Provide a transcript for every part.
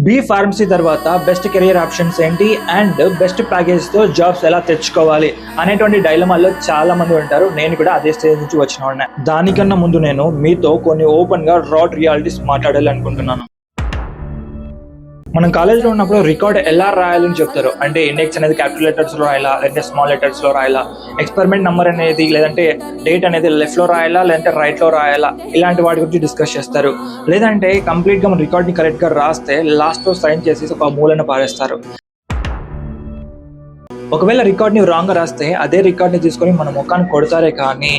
B pharmacy తర్వాత best career options ఏంటి and best ప్యాకేజ్తో jobs ఎలా తెచ్చుకోవాలి అనేటువంటి డైలమాల్లో చాలా మంది ఉంటారు. నేను కూడా అదే స్టేజ్ నుంచి వచ్చిన వాడిని. దానికన్నా ముందు నేను మీతో కొన్ని ఓపెన్గా రాడ్ రియాలిటీస్ మాట్లాడాలి అనుకుంటున్నాను. మనం కాలేజ్లో ఉన్నప్పుడు రికార్డ్ ఎలా రాయాలని చెప్తారు. అంటే ఇండెక్స్ అనేది క్యాపిటల్ లెటర్స్లో రాయాలా, లేదంటే స్మాల్ లెటర్స్లో రాయాలా, ఎక్స్పెరిమెంట్ నెంబర్ అనేది లేదంటే డేట్ అనేది లెఫ్ట్లో రాయాలా, లేదంటే రైట్లో రాయాలా, ఇలాంటి వాటి గురించి డిస్కస్ చేస్తారు. లేదంటే కంప్లీట్గా మన రికార్డ్ని కరెక్ట్గా రాస్తే లాస్ట్లో సైన్ చేసి ఒక మూలను పారేస్తారు. ఒకవేళ రికార్డ్ని రాంగ్గా రాస్తే అదే రికార్డ్ని తీసుకొని మన ముఖాన్ని కొడతారే కానీ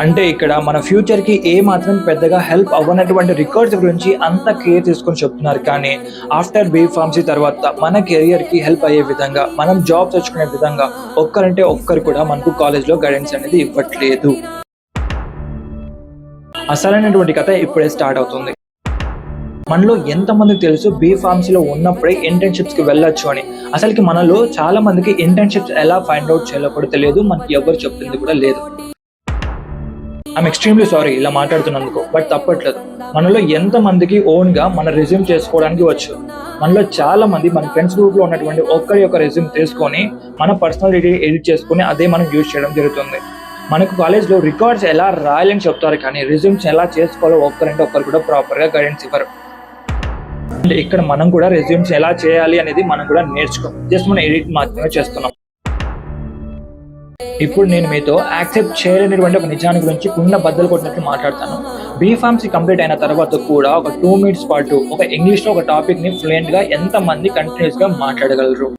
అంటే ఇక్కడ మన ఫ్యూచర్కి ఏ మాత్రం పెద్దగా హెల్ప్ అవ్వనటువంటి రికార్డ్స్ గురించి అంత కేర్ తీసుకొని చెప్తున్నారు. కానీ ఆఫ్టర్ బీ ఫార్మసీ తర్వాత మన కెరియర్కి హెల్ప్ అయ్యే విధంగా, మనం జాబ్ తెచ్చుకునే విధంగా ఒక్కరంటే ఒక్కరు కూడా మనకు కాలేజ్లో గైడెన్స్ అనేది ఇవ్వట్లేదు. అసలైనటువంటి కథ ఇప్పుడే స్టార్ట్ అవుతుంది. మనలో ఎంతమందికి తెలుసు బీ ఫార్మసీలో ఉన్నప్పుడే ఇంటర్న్షిప్స్కి వెళ్ళొచ్చు అని? అసలుకి మనలో చాలా మందికి ఇంటర్న్షిప్స్ ఎలా ఫైండ్ అవుట్ చేయాలో కూడా తెలియదు, మనకి ఎవరు చెప్తుంది కూడా లేదు. ఐఎమ్ ఎక్స్ట్రీమ్లీ సారీ ఇలా మాట్లాడుతున్నందుకు, బట్ తప్పట్లేదు. మనలో ఎంతమందికి ఓన్గా మన రెజ్యూమ్ చేసుకోవడానికి వచ్చు? మనలో చాలా మంది మన ఫ్రెండ్స్ గ్రూప్లో ఉన్నటువంటి ఒక్కరి యొక్క రెజ్యూమ్ తీసుకొని మన పర్సనల్ డీటెయిల్ ఎడిట్ చేసుకొని అదే మనం యూజ్ చేయడం జరుగుతుంది. మనకు కాలేజ్లో రికార్డ్స్ ఎలా రాయాలని చెప్తారు కానీ రెజ్యూమ్స్ ఎలా చేసుకోవాలో ఒక్కరంటే ఒక్కరు కూడా ప్రాపర్గా గైడెన్స్ ఇవ్వరు. అంటే ఇక్కడ మనం కూడా రెజ్యూమ్స్ ఎలా చేయాలి అనేది మనం కూడా నేర్చుకోం, జస్ట్ మనం ఎడిట్ మాత్రమే చేస్తున్నాం. ఇప్పుడు నేను మీతో యాక్సెప్ట్ చేయలేనటువంటి ఒక నిజాన్ని గురించి కుండ బద్దలు కొట్టినట్లు మాట్లాడతాను. బీ ఫార్మసీ కంప్లీట్ అయిన తర్వాత కూడా ఒక 2 minutes పాటు ఒక ఇంగ్లీష్లో ఒక టాపిక్ని ఫ్లూయెంట్గా ఎంతమంది కంటిన్యూస్గా మాట్లాడగలరు?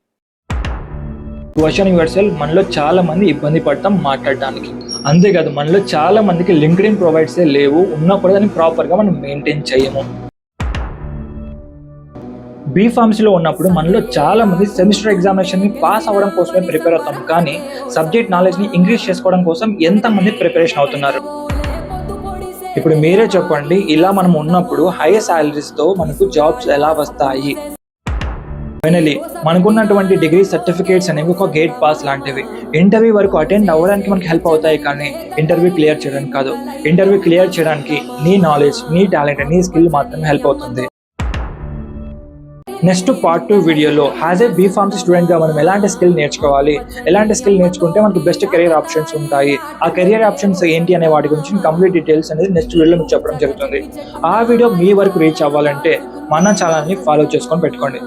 Question your self. మనలో చాలా మంది ఇబ్బంది పడతాం మాట్లాడడానికి. అంతేకాదు మనలో చాలా మందికి లింక్డ్ఇన్ ప్రొవైడ్సే లేవు, ఉన్నప్పుడు దాన్ని ప్రాపర్గా మనం మెయింటైన్ చేయము. బీ ఫార్మసీలో ఉన్నప్పుడు మనలో చాలా మంది సెమిస్టర్ ఎగ్జామినేషన్ని పాస్ అవ్వడం కోసమే ప్రిపేర్ అవుతాం, కానీ సబ్జెక్ట్ నాలెడ్జ్ని ఇంక్రీజ్ చేసుకోవడం కోసం ఎంతమంది ప్రిపరేషన్ అవుతున్నారు? ఇప్పుడు మీరే చెప్పండి, ఇలా మనం ఉన్నప్పుడు హై సాలరీస్తో మనకు జాబ్స్ ఎలా వస్తాయి? ఫైనలీ మనకున్నటువంటి డిగ్రీ సర్టిఫికేట్స్ అనేవి ఒక గేట్ పాస్ లాంటివి. ఇంటర్వ్యూ వరకు అటెండ్ అవ్వడానికి మనకి హెల్ప్ అవుతాయి, కానీ ఇంటర్వ్యూ క్లియర్ చేయడానికి కాదు. ఇంటర్వ్యూ క్లియర్ చేయడానికి నీ నాలెడ్జ్, నీ టాలెంట్, నీ స్కిల్ మాత్రమే హెల్ప్ అవుతుంది. నెక్స్ట్ పార్ట్ 2 వీడియోలో యాజ్ ఏ బీ ఫార్మసీ స్టూడెంట్గా మనం ఎలాంటి స్కిల్ నేర్చుకోవాలి, ఎలాంటి స్కిల్ నేర్చుకుంటే మనకు బెస్ట్ కెరియర్ ఆప్షన్స్ ఉంటాయి, ఆ కెరియర్ ఆప్షన్స్ ఏంటి అనే వాటి గురించి కంప్లీట్ డీటెయిల్స్ అనేది నెక్స్ట్ వీడియోలో మీకు చెప్పడం జరుగుతుంది. ఆ వీడియో మీ వరకు రీచ్ అవ్వాలంటే మన ఛానల్ని ఫాలో చేసుకొని పెట్టుకోండి.